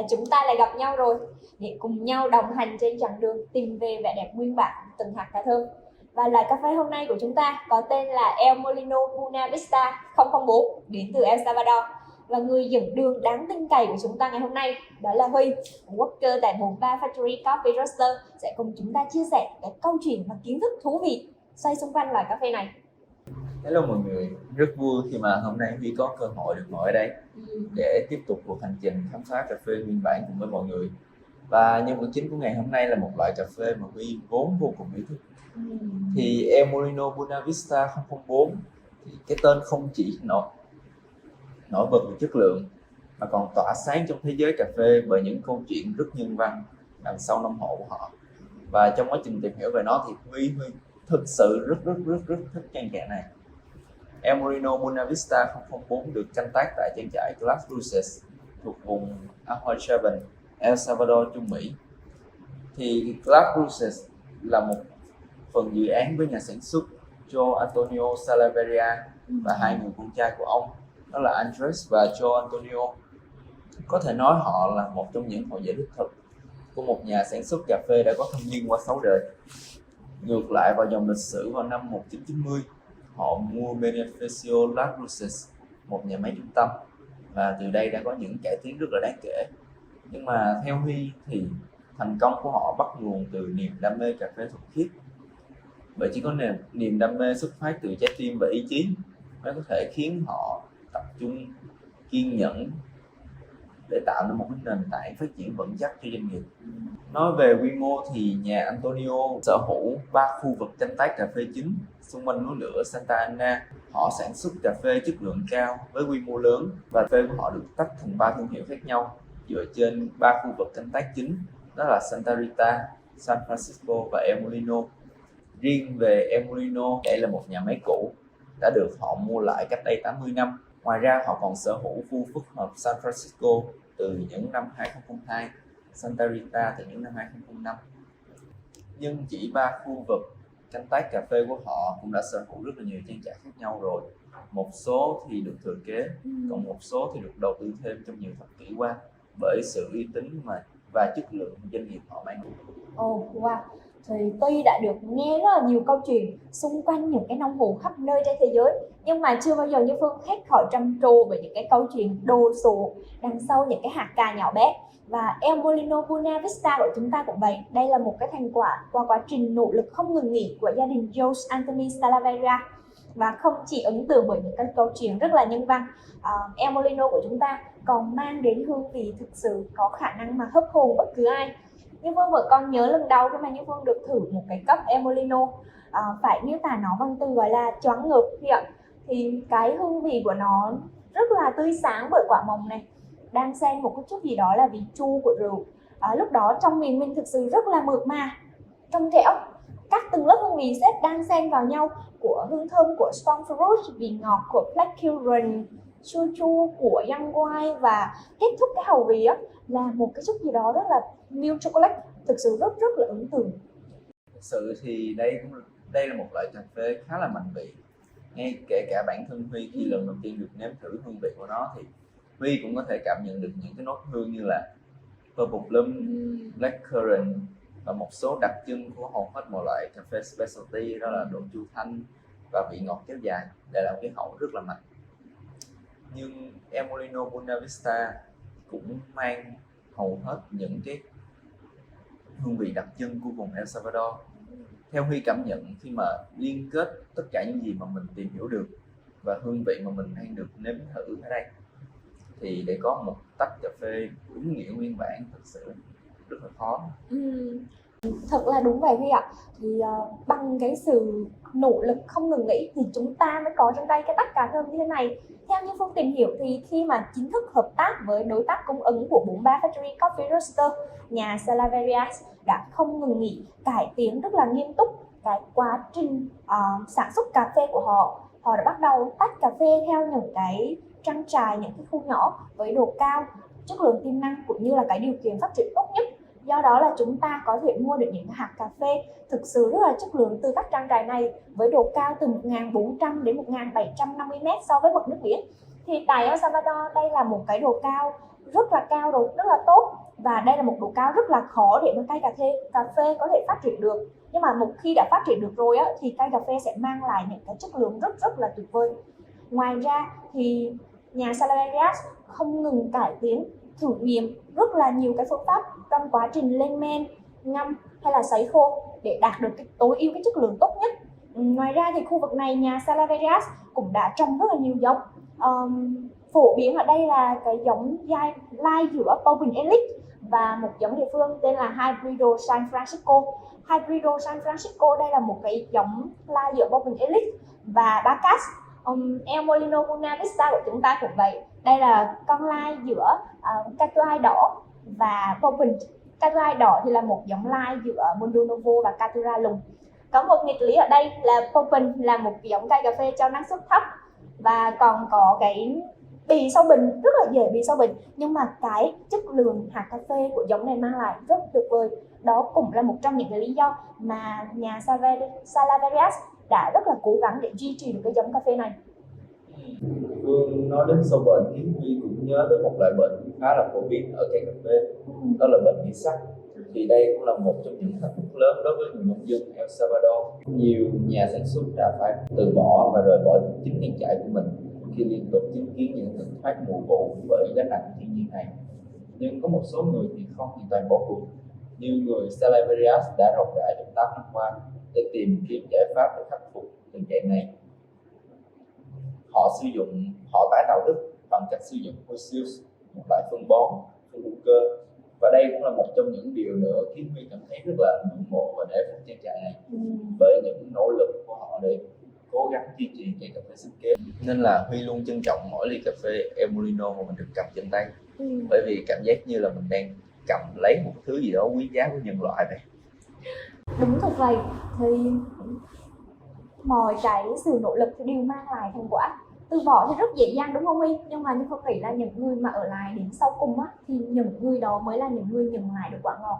chúng ta lại gặp nhau rồi để cùng nhau đồng hành trên chặng đường tìm về vẻ đẹp nguyên bản từng hạt cà thơm. Và loại cà phê hôm nay của chúng ta có tên là El Molino Buena Vista 004 đến từ El Salvador. Và người dẫn đường đáng tin cậy của chúng ta ngày hôm nay đó là Huy, worker tại 43 Factory Coffee Roaster, sẽ cùng chúng ta chia sẻ cái câu chuyện và kiến thức thú vị xoay xung quanh loại cà phê này. Hello mọi người, rất vui khi mà hôm nay Huy có cơ hội được ngồi ở đây để tiếp tục cuộc hành trình khám phá cà phê nguyên bản cùng với mọi người. Và nhân vật chính của ngày hôm nay là một loại cà phê mà Huy vốn vô cùng yêu thích. Thì El Molino Buena Vista 004 thì cái tên không chỉ nổi bật về chất lượng mà còn tỏa sáng trong thế giới cà phê bởi những câu chuyện rất nhân văn đằng sau nông hộ của họ. Và trong quá trình tìm hiểu về nó thì Huy thực sự rất thích trang trại này. El Molino Buena Vista 004 được canh tác tại trang trại Las Cruces thuộc vùng Ahuachapán, El Salvador, Trung Mỹ. Thì Las Cruces là một phần dự án với nhà sản xuất Joe Antonio Salaverria và hai người con trai của ông, đó là Andres và Joe Antonio. Có thể nói họ là một trong những hậu duệ đích thực của một nhà sản xuất cà phê đã có thâm niên qua 6 đời. Ngược lại vào dòng lịch sử vào năm 1990, họ mua Beneficio Las Cruces, một nhà máy trung tâm, và từ đây đã có những cải tiến rất là đáng kể. Nhưng mà theo Huy thì thành công của họ bắt nguồn từ niềm đam mê cà phê thuần khiết. Bởi chỉ có niềm đam mê xuất phát từ trái tim và ý chí mới có thể khiến họ tập trung, kiên nhẫn để tạo nên một cái nền tảng phát triển vững chắc cho doanh nghiệp. Nói về quy mô thì nhà Antonio sở hữu 3 khu vực canh tác cà phê chính xung quanh núi lửa Santa Ana. Họ sản xuất cà phê chất lượng cao với quy mô lớn và cà phê của họ được tách thành 3 thương hiệu khác nhau dựa trên 3 khu vực canh tác chính, đó là Santa Rita, San Francisco và El Molino. Riêng về El Molino, đây là một nhà máy cũ đã được họ mua lại cách đây 80 năm. Ngoài ra họ còn sở hữu khu phức hợp San Francisco từ những năm 2002, Santa Rita từ những năm 2005. Nhưng chỉ 3 khu vực canh tác cà phê của họ cũng đã sở hữu rất là nhiều trang trại khác nhau rồi. Một số thì được thừa kế, còn một số thì được đầu tư thêm trong nhiều thập kỷ qua bởi sự uy tín và chất lượng doanh nghiệp họ mang. Wow. Thì tuy đã được nghe rất là nhiều câu chuyện xung quanh những cái nông hộ khắp nơi trên thế giới, nhưng mà chưa bao giờ Như Phương hết khỏi trầm trồ về những cái câu chuyện đồ sộ đằng sau những cái hạt cà nhỏ bé. Và El Molino Buena Vista của chúng ta cũng vậy. Đây là một cái thành quả qua quá trình nỗ lực không ngừng nghỉ của gia đình Joe Anthony Salaverria. Và không chỉ ấn tượng bởi những cái câu chuyện rất là nhân văn, El Molino của chúng ta còn mang đến hương vị thực sự có khả năng mà hấp hồn bất cứ ai. Như Phương vẫn còn nhớ lần đầu khi mà Như Phương được thử một cái cốc El Molino, phải miêu tả nó bằng từ gọi là choáng ngợp đi ạ. Thì cái hương vị của nó rất là tươi sáng bởi quả mồng này, đang xen một chút gì đó là vị chua của rượu. Lúc đó trong miệng mình thực sự rất là mượt mà, trong trẻo, các từng lớp hương vị xếp đang xen vào nhau, của hương thơm của Stone Fruit, vị ngọt của Blackcurrant, chua chua của young wine, và kết thúc cái hậu vị là một cái chút gì đó rất là milk chocolate, thực sự rất là ấn tượng. Thực sự thì đây là một loại cà phê khá là mạnh vị. Ngay kể cả bản thân Huy khi lần đầu tiên được nếm thử hương vị của nó thì Huy cũng có thể cảm nhận được những cái nốt hương như là purple plum, blackcurrant và một số đặc trưng của hầu hết mọi loại cà phê specialty, đó là độ chua thanh và vị ngọt kéo dài, để làm cái hậu rất là mạnh. Nhưng El Molino Buena Vista cũng mang hầu hết những cái hương vị đặc trưng của vùng El Salvador. Theo Huy cảm nhận, khi mà liên kết tất cả những gì mà mình tìm hiểu được và hương vị mà mình đang được nếm thử ở đây, thì để có một tách cà phê đúng nghĩa nguyên bản thật sự rất là khó. Thật là đúng vậy Huy ạ. Thì bằng cái sự nỗ lực không ngừng nghỉ thì chúng ta mới có trên tay cái tách cà thơm như thế này. Theo như Phương tìm hiểu thì khi mà chính thức hợp tác với đối tác cung ứng của 43 Factory Coffee Roaster, nhà Salaverria đã không ngừng nghỉ cải tiến rất là nghiêm túc cái quá trình sản xuất cà phê của họ. Họ đã bắt đầu tách cà phê theo những cái trang trại, những cái khu nhỏ với độ cao, chất lượng tiềm năng cũng như là cái điều kiện phát triển tốt nhất. Do đó là chúng ta có thể mua được những hạt cà phê thực sự rất là chất lượng từ các trang trại này với độ cao từ 1.400 đến 1.750 m so với mực nước biển. Thì tại El Salvador đây là một cái độ cao rất là cao rồi, rất là tốt, và đây là một độ cao rất là khó để mà cây cà phê có thể phát triển được. Nhưng mà một khi đã phát triển được rồi á, thì cây cà phê sẽ mang lại những cái chất lượng rất rất là tuyệt vời. Ngoài ra thì nhà Salvadorias không ngừng cải tiến, thử nghiệm rất là nhiều cái phương pháp trong quá trình lên men, ngâm hay là sấy khô để đạt được cái tối ưu cái chất lượng tốt nhất. Ngoài ra thì khu vực này nhà Salvadorias cũng đã trồng rất là nhiều giống. Phổ biến ở đây là cái giống lai giữa Bourbon Elite và một giống địa phương tên là Hybrido San Francisco. Hybrido San Francisco đây là một cái giống lai giữa Bourbon Elite và Bacchus. El Molino Buena Vista của chúng ta cũng vậy. Đây là con lai giữa Catuai đỏ và Bourbon. Catuai đỏ thì là một giống lai giữa Mundo Novo và Caturra lùn. Có một nghịch lý ở đây là Bourbon là một giống cây cà phê cho năng suất thấp và còn có cái bì sau bình, rất là dễ bì sau bình, nhưng mà cái chất lượng hạt cà phê của giống này mang lại rất tuyệt vời. Đó cũng là một trong những cái lý do mà nhà Salvadorias đã rất là cố gắng để duy trì được cái giống cà phê này. Phương nói đến sâu bệnh thì Huy cũng nhớ tới một loại bệnh khá là phổ biến ở cây cà phê, đó là bệnh bị sắc. Thì đây cũng là một trong những thách thức lớn đối với người nông dân El Salvador. Nhiều nhà sản xuất đã phải từ bỏ và rời bỏ chính trang trại của mình khi liên tục chứng kiến những thất thoát mùa vụ bởi gánh nặng thiên nhiên này. Nhưng có một số người thì không hoàn toàn bỏ cuộc, như người Salvadorias đã rộng rãi trong 8 năm qua để tìm kiếm giải pháp để khắc phục tình trạng này. Họ tái tạo đất bằng cách sử dụng Fossils, một loại phân bón, phân hữu cơ. Và đây cũng là một trong những điều nữa khiến Huy cảm thấy rất là ngưỡng mộ và nể phục trang trại này, bởi những nỗ lực của họ để cố gắng duy trì cây cà phê sinh kế. Nên là Huy luôn trân trọng mỗi ly cà phê El Molino mà mình được cầm trên tay, bởi vì cảm giác như là mình đang cầm lấy một thứ gì đó quý giá của nhân loại vậy. Đúng thật vậy, thì mọi cái sự nỗ lực thì đều mang lại thành quả. Từ bỏ thì rất dễ dàng đúng không Huy? Nhưng mà như Phương nghĩ là những người mà ở lại đến sau cùng á, thì những người đó mới là những người nhận lại được quả ngọt.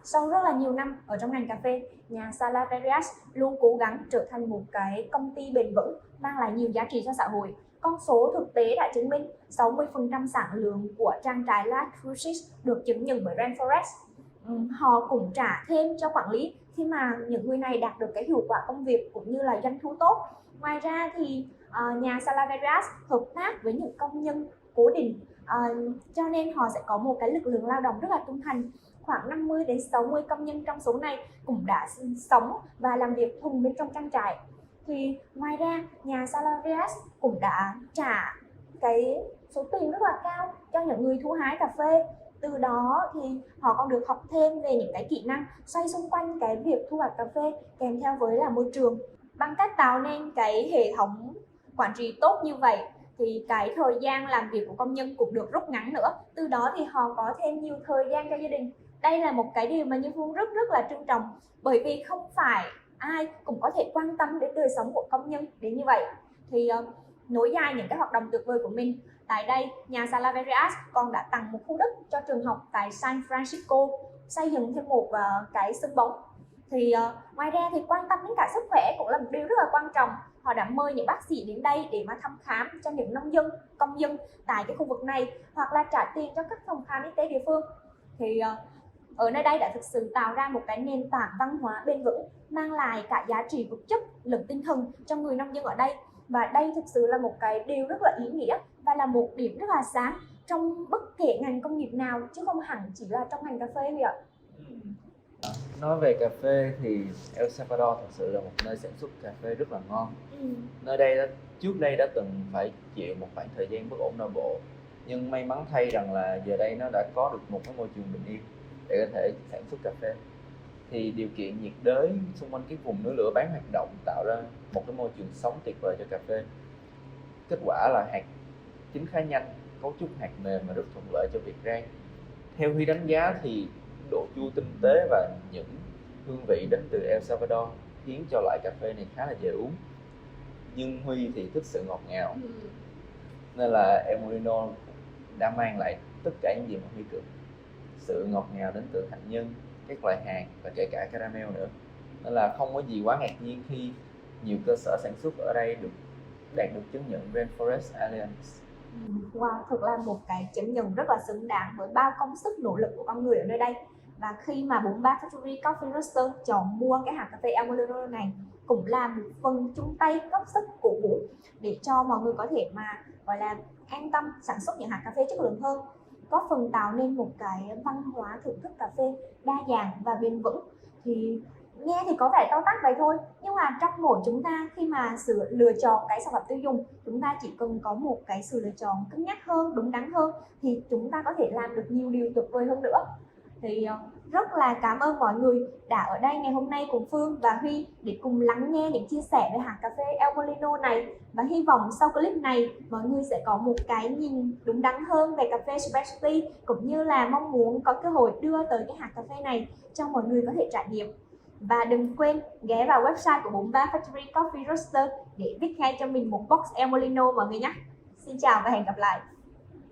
Sau rất là nhiều năm ở trong ngành cà phê, nhà Salvadorias luôn cố gắng trở thành một cái công ty bền vững, mang lại nhiều giá trị cho xã hội. Con số thực tế đã chứng minh 60% sản lượng của trang trại Las Cruces được chứng nhận bởi Rainforest. Họ cũng trả thêm cho quản lý khi mà những người này đạt được cái hiệu quả công việc cũng như là doanh thu tốt. Ngoài ra thì nhà Salvadorias hợp tác với những công nhân cố định, cho nên họ sẽ có một cái lực lượng lao động rất là trung thành. Khoảng 50 đến 60 công nhân trong số này cũng đã sống và làm việc cùng bên trong trang trại. Thì ngoài ra nhà Salvadorias cũng đã trả cái số tiền rất là cao cho những người thu hái cà phê. Từ đó thì họ còn được học thêm về những cái kỹ năng xoay xung quanh cái việc thu hoạch cà phê, kèm theo với là môi trường. Bằng cách tạo nên cái hệ thống quản trị tốt như vậy thì cái thời gian làm việc của công nhân cũng được rút ngắn nữa. Từ đó thì họ có thêm nhiều thời gian cho gia đình. Đây là một cái điều mà Như Phương rất rất là trân trọng, bởi vì không phải ai cũng có thể quan tâm đến đời sống của công nhân đến như vậy. Thì nối dài những cái hoạt động tuyệt vời của mình, tại đây nhà Salvadorias còn đã tặng một khu đất cho trường học tại San Francisco, xây dựng thêm một cái sân bóng. Thì ngoài ra thì quan tâm đến cả sức khỏe cũng là một điều rất là quan trọng. Họ đã mời những bác sĩ đến đây để mà thăm khám cho những nông dân, công dân tại cái khu vực này, hoặc là trả tiền cho các phòng khám y tế địa phương. Thì ở nơi đây đã thực sự tạo ra một cái nền tảng văn hóa bền vững, mang lại cả giá trị vật chất lẫn tinh thần cho người nông dân ở đây. Và đây thực sự là một cái điều rất là ý nghĩa và là một điểm rất là sáng trong bất kể ngành công nghiệp nào, chứ không hẳn chỉ là trong ngành cà phê thôi ạ. Nói về cà phê thì El Salvador thật sự là một nơi sản xuất cà phê rất là ngon. Nơi đây trước đây đã từng phải chịu một khoảng thời gian bất ổn nội bộ, nhưng may mắn thay rằng là giờ đây nó đã có được một cái môi trường bình yên để có thể sản xuất cà phê. Thì điều kiện nhiệt đới xung quanh cái vùng núi lửa bán hoạt động tạo ra một cái môi trường sống tuyệt vời cho cà phê. Kết quả là hạt chín khá nhanh, cấu trúc hạt mềm và rất thuận lợi cho việc rang. Theo Huy đánh giá thì độ chua tinh tế và những hương vị đến từ El Salvador khiến cho loại cà phê này khá là dễ uống. Nhưng Huy thì thích sự ngọt ngào, nên là El Molino đã mang lại tất cả những gì mà Huy cần. Sự ngọt ngào đến từ hạnh nhân, các loại hạt và kể cả caramel nữa. Nên là không có gì quá ngạc nhiên khi nhiều cơ sở sản xuất ở đây đạt được chứng nhận Rainforest Alliance. Wow, thật là một cái chứng nhận rất là xứng đáng với bao công sức nỗ lực của con người ở nơi đây. Và khi mà 43 Factory Coffee Roaster chọn mua cái hạt cà phê El Molino này cũng là một phần chung tay góp sức cổ vũ để cho mọi người có thể mà gọi là an tâm sản xuất những hạt cà phê chất lượng hơn, có phần tạo nên một cái văn hóa thưởng thức cà phê đa dạng và bền vững. Thì nghe thì có vẻ to tát vậy thôi, nhưng mà trong mỗi chúng ta khi mà lựa chọn cái sản phẩm tiêu dùng, chúng ta chỉ cần có một cái sự lựa chọn cứng nhắc hơn, đúng đắn hơn thì chúng ta có thể làm được nhiều điều tuyệt vời hơn nữa. Thì rất là cảm ơn mọi người đã ở đây ngày hôm nay cùng Phương và Huy để cùng lắng nghe những chia sẻ về hạt cà phê El Molino này, và hy vọng sau clip này mọi người sẽ có một cái nhìn đúng đắn hơn về cà phê specialty, cũng như là mong muốn có cơ hội đưa tới cái hạt cà phê này cho mọi người có thể trải nghiệm. Và đừng quên ghé vào website của 43 Factory Coffee Roaster để viết ngay cho mình một box El Molino mọi người nhé. Xin chào và hẹn gặp lại.